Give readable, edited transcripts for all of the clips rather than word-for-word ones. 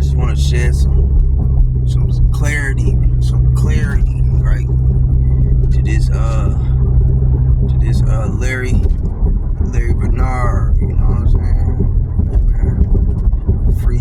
just want to share some clarity, right? To this Larry Bernard, you know what I'm saying? Free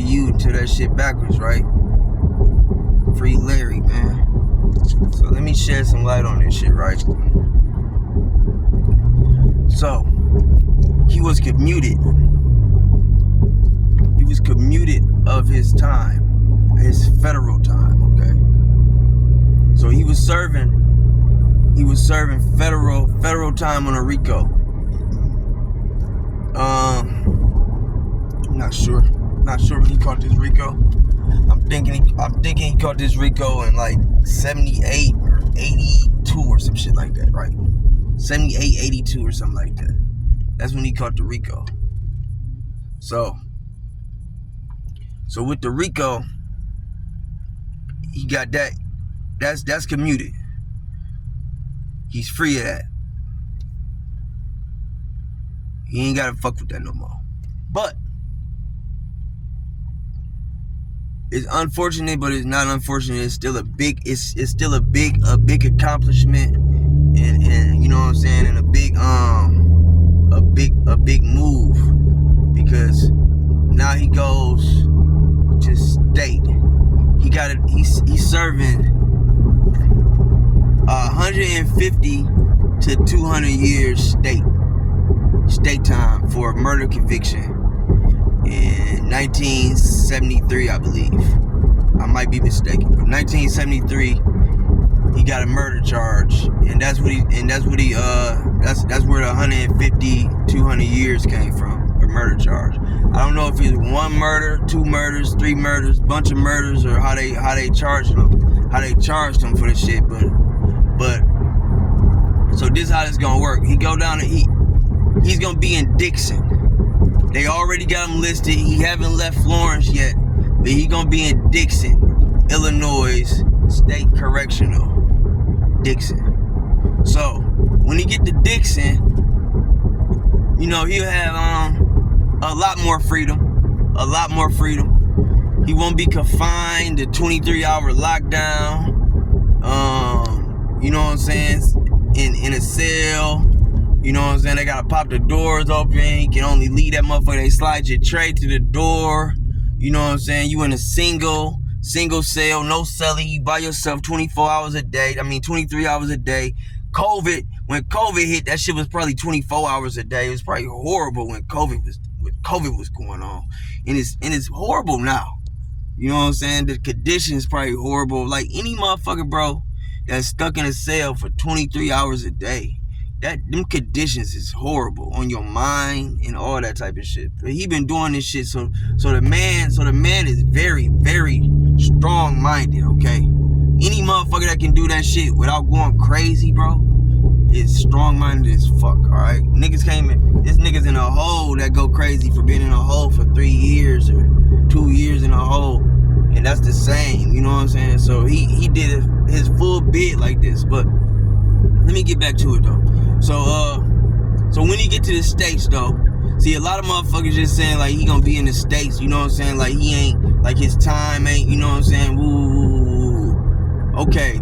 you until that shit backwards, right? Free Larry, man. So let me shed some light on this shit, right? So he was commuted. He was commuted of his time, his federal time, okay? So he was serving federal time on a RICO. I'm not sure when he caught this RICO. I'm thinking he caught this RICO in like 78 or 82 or some shit like that, right? 78, 82 or something like that. That's when he caught the RICO. So with the RICO, he got that. That's commuted. He's free of that. He ain't gotta fuck with that no more. But it's unfortunate, but it's not unfortunate. It's still a big accomplishment, and you know what I'm saying, and a big move, because now he goes to state. He's serving 150 to 200 years state time for a murder conviction in 1973, I believe. I might be mistaken, but 1973, he got a murder charge, and that's where the 150, 200 years came from. A murder charge. I don't know if it's one murder, two murders, three murders, bunch of murders, or how they charged him for the shit, but so this is how this gonna work. He go down and he's gonna be in Dixon. They already got him listed. He haven't left Florence yet, but he gonna be in Dixon, Illinois State Correctional. Dixon. So when he get to Dixon, you know, he'll have a lot more freedom. He won't be confined to 23-hour lockdown. You know what I'm saying? In a cell. You know what I'm saying? They gotta pop the doors open. You can only leave that motherfucker. They slide your tray to the door. You know what I'm saying? You in a single cell, no celly. You by yourself 24 hours a day. 23 hours a day. When COVID hit, that shit was probably 24 hours a day. It was probably horrible when COVID was going on. And it's horrible now. You know what I'm saying? The conditions probably horrible. Like any motherfucker, bro, that's stuck in a cell for 23 hours a day. Them conditions is horrible on your mind and all that type of shit. But he been doing this shit, so the man is very, very strong-minded, okay? Any motherfucker that can do that shit without going crazy, bro, is strong-minded as fuck, alright? This nigga's in a hole that go crazy for being in a hole for 3 years or 2 years in a hole. And that's the same, you know what I'm saying? So he did his full bid like this. But let me get back to it though. So when he get to the States though, see, a lot of motherfuckers just saying like he gonna be in the States, you know what I'm saying? Like he ain't, like his time ain't, you know what I'm saying? Woo. Okay.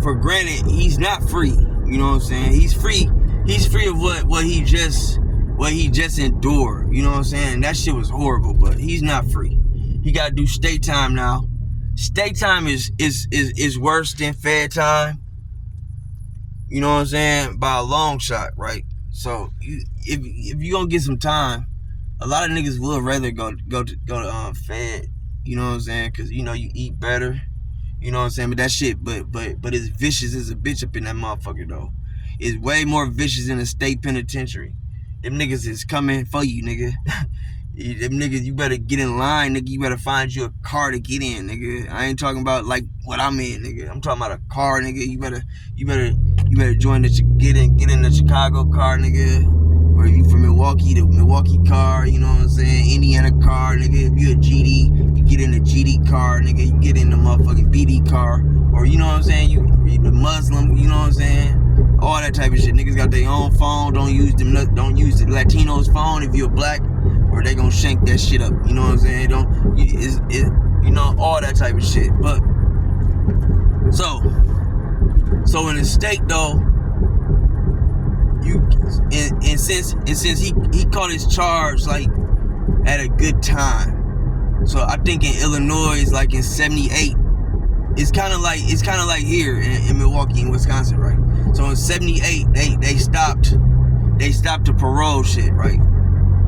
For granted, he's not free. You know what I'm saying? He's free of what he just endured. You know what I'm saying? And that shit was horrible, but he's not free. He gotta do state time now. State time is worse than fed time. You know what I'm saying? By a long shot, right? So if you gonna get some time, a lot of niggas would rather go to fed. You know what I'm saying? Cause you know you eat better. You know what I'm saying? But that shit, but it's vicious as a bitch up in that motherfucker though. It's way more vicious in a state penitentiary. Them niggas is coming for you, nigga. Them niggas, you better get in line, nigga. You better find you a car to get in, nigga. I ain't talking about like what I'm in, nigga. I'm talking about a car, nigga. You better join get in the Chicago car, nigga. Or if you from Milwaukee, the Milwaukee car, you know what I'm saying? Indiana car, nigga. If you a GD, you get in the GD car, nigga. You get in the motherfucking BD car. Or you know what I'm saying? You the Muslim, you know what I'm saying? All that type of shit. Niggas got their own phone. Don't use the Latinos' phone if you're black. Or or they gonna shank that shit up. You know what I'm saying? All that type of shit. But so in the state though, and since he caught his charge like at a good time. So I think in Illinois, like in '78, it's kind of like here in Milwaukee, in Wisconsin, right? So in '78, they stopped the parole shit, right?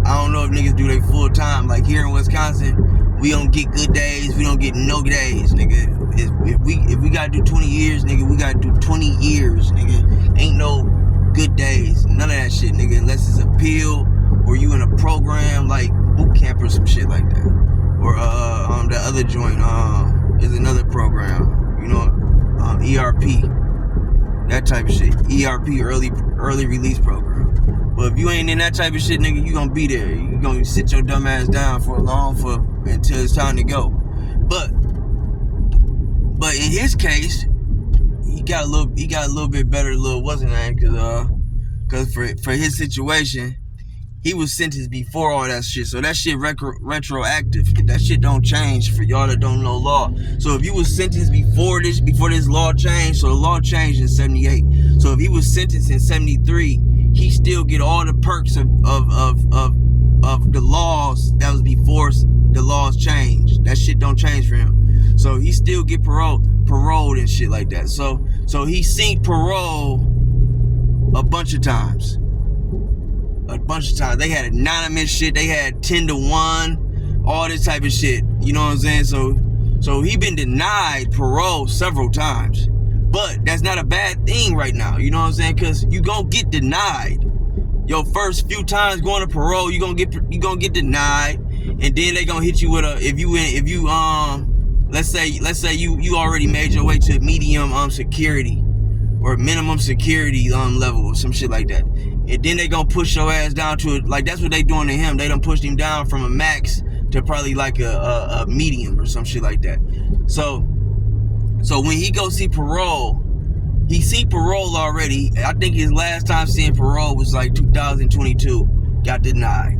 I don't know if niggas do they full time. Like here in Wisconsin, we don't get good days. We don't get no days, nigga. If we gotta do 20 years, nigga, we gotta do 20 years, nigga. Ain't no good days, none of that shit, nigga. Unless it's appeal or you in a program like boot camp or some shit like that, or the other joint is another program, ERP, that type of shit. ERP, early release program. But if you ain't in that type of shit, nigga, you gonna be there. You gonna sit your dumb ass down until it's time to go. But in his case, he got a little bit better, wasn't that? Cause for his situation, he was sentenced before all that shit. So that shit retroactive. That shit don't change for y'all that don't know law. So if you was sentenced before this law changed, so the law changed in '78. So if he was sentenced in '73, he still get all the perks of the laws that was before the laws changed. That shit don't change for him. So he still get paroled and shit like that. So he seen parole a bunch of times. They had anonymous shit. They had 10-1, all this type of shit. You know what I'm saying? So he been denied parole several times. But that's not a bad thing right now. You know what I'm saying? Because you gonna get denied. Your first few times going to parole, you gonna get denied, and then they gonna hit you with let's say you already made your way to medium security or minimum security level or some shit like that. And then they gonna push your ass down to it. Like that's what they doing to him. They done pushed him down from a max to probably like a medium or some shit like that. So when he go see parole, he seen parole already. I think his last time seeing parole was like 2022. Got denied.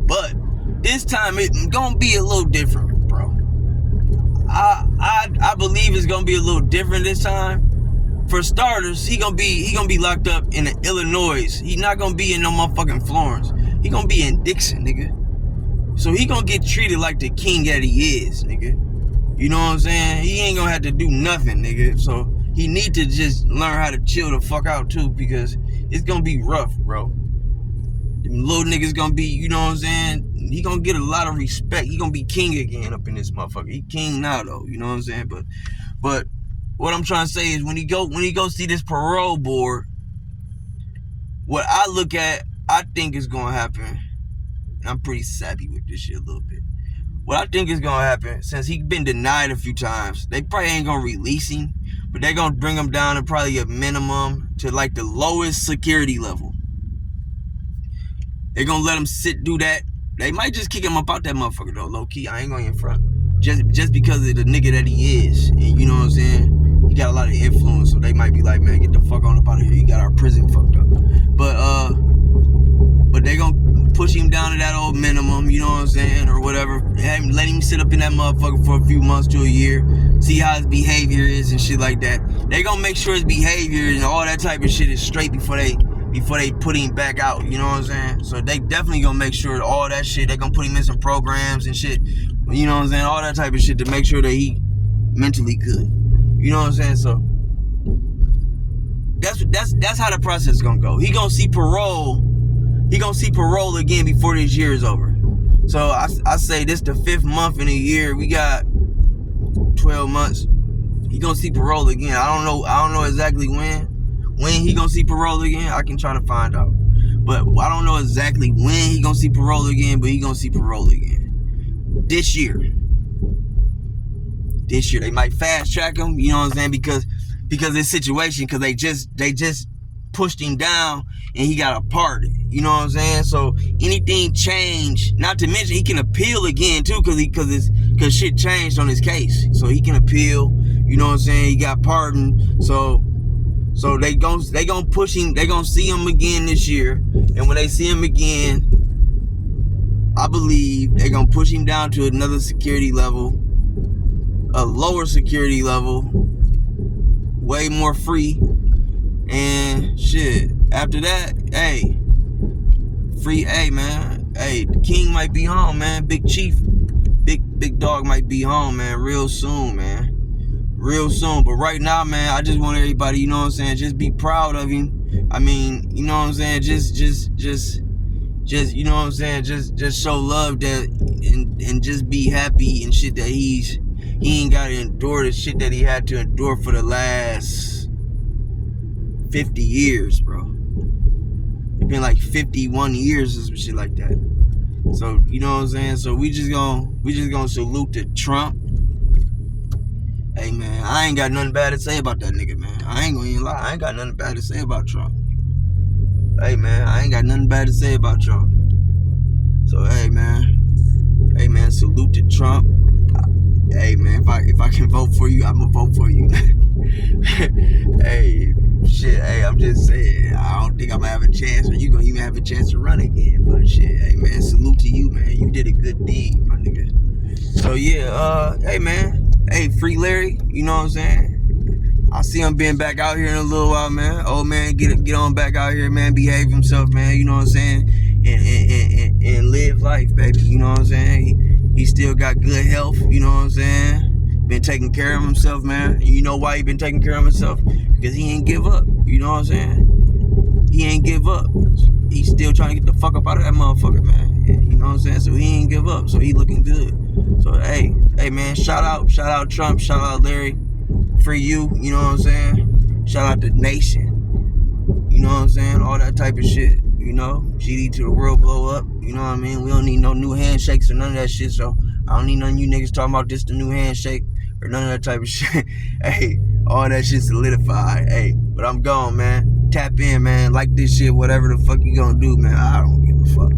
But this time it's gonna be a little different, bro. I believe it's gonna be a little different this time. For starters, he gonna be locked up in Illinois. He not gonna be in no motherfucking Florence. He gonna be in Dixon, nigga. So he gonna get treated like the king that he is, nigga. You know what I'm saying? He ain't gonna have to do nothing, nigga. So he need to just learn how to chill the fuck out too, because it's gonna be rough, bro. Them little niggas gonna be, you know what I'm saying? He gonna get a lot of respect. He gonna be king again up in this motherfucker. He king now though, you know what I'm saying? But what I'm trying to say is when he go see this parole board, what I look at, I think is gonna happen. I'm pretty savvy with this shit a little bit. What I think is gonna happen, since he been denied a few times, they probably ain't gonna release him, but they gonna bring him down to probably a minimum to like the lowest security level. They gonna let him do that. They might just kick him up out that motherfucker though, low key. I ain't going in front. Just because of the nigga that he is. And you know what I'm saying? He got a lot of influence, so they might be like, man, get the fuck on up out of here. You got our prison fucked up. But they gonna push him down to that old minimum, you know what I'm saying, or whatever. Let him sit up in that motherfucker for a few months to a year, see how his behavior is and shit like that. They gonna make sure his behavior and all that type of shit is straight before they put him back out, you know what I'm saying? So they definitely gonna make sure all that shit, they gonna put him in some programs and shit, you know what I'm saying, all that type of shit to make sure that he mentally good, you know what I'm saying? So that's how the process is gonna go. He gonna see parole again before this year is over. So I say this the 5th month in a year. We got 12 months. He gonna see parole again. I don't know exactly when he gonna see parole again. I can try to find out, but I don't know exactly when he gonna see parole again, but he gonna see parole again this year. They might fast track him, you know what I'm saying, because of this situation, because they just pushed him down and he got a pardon, you know what I'm saying? So anything changed, not to mention he can appeal again too, because shit changed on his case, so he can appeal, you know what I'm saying? He got pardoned, so they gonna push him. They gonna see him again this year, and when they see him again, I believe they're gonna push him down to another security level, a lower security level, way more free, and shit. After that, hey, free, hey man, hey, the king might be home, man. Big chief, big dog might be home, man, real soon, man. Real soon. But right now, man, I just want everybody, you know what I'm saying, just be proud of him. I mean, you know what I'm saying, just you know what I'm saying, just show love that and just be happy and shit that he ain't gotta endure the shit that he had to endure for the last 50 years, bro. It's been like 51 years or some shit like that. So, you know what I'm saying? So we just gonna salute to Trump. Hey man, I ain't got nothing bad to say about that nigga, man. I ain't gonna even lie. I ain't got nothing bad to say about Trump. Hey man, I ain't got nothing bad to say about Trump. So hey man, salute to Trump. Hey man, if I can vote for you, I'm gonna vote for you. Hey, shit, hey, I'm just saying, I don't think I'm gonna have a chance, or you gonna even have a chance to run again. But shit, hey man, salute to you, man. You did a good deed, my nigga. So yeah, hey man. Hey, free Larry, you know what I'm saying? I see him being back out here in a little while, man. Old man, get on back out here, man. Behave himself, man. You know what I'm saying? And live life, baby. You know what I'm saying? He still got good health. You know what I'm saying? Been taking care of himself, man. You know why he been taking care of himself? Because he ain't give up. You know what I'm saying? He ain't give up. He's still trying to get the fuck up out of that motherfucker, man. You know what I'm saying? So he ain't give up. So he looking good. So hey man, shout out Trump, shout out Larry, free you know what I'm saying? Shout out the nation, you know what I'm saying? All that type of shit, you know? GD to the world blow up, you know what I mean? We don't need no new handshakes or none of that shit, so I don't need none of you niggas talking about this the new handshake or none of that type of shit. Hey, all that shit solidified. Hey, but I'm gone, man. Tap in, man. Like this shit, whatever the fuck you gonna do, man. I don't give a fuck.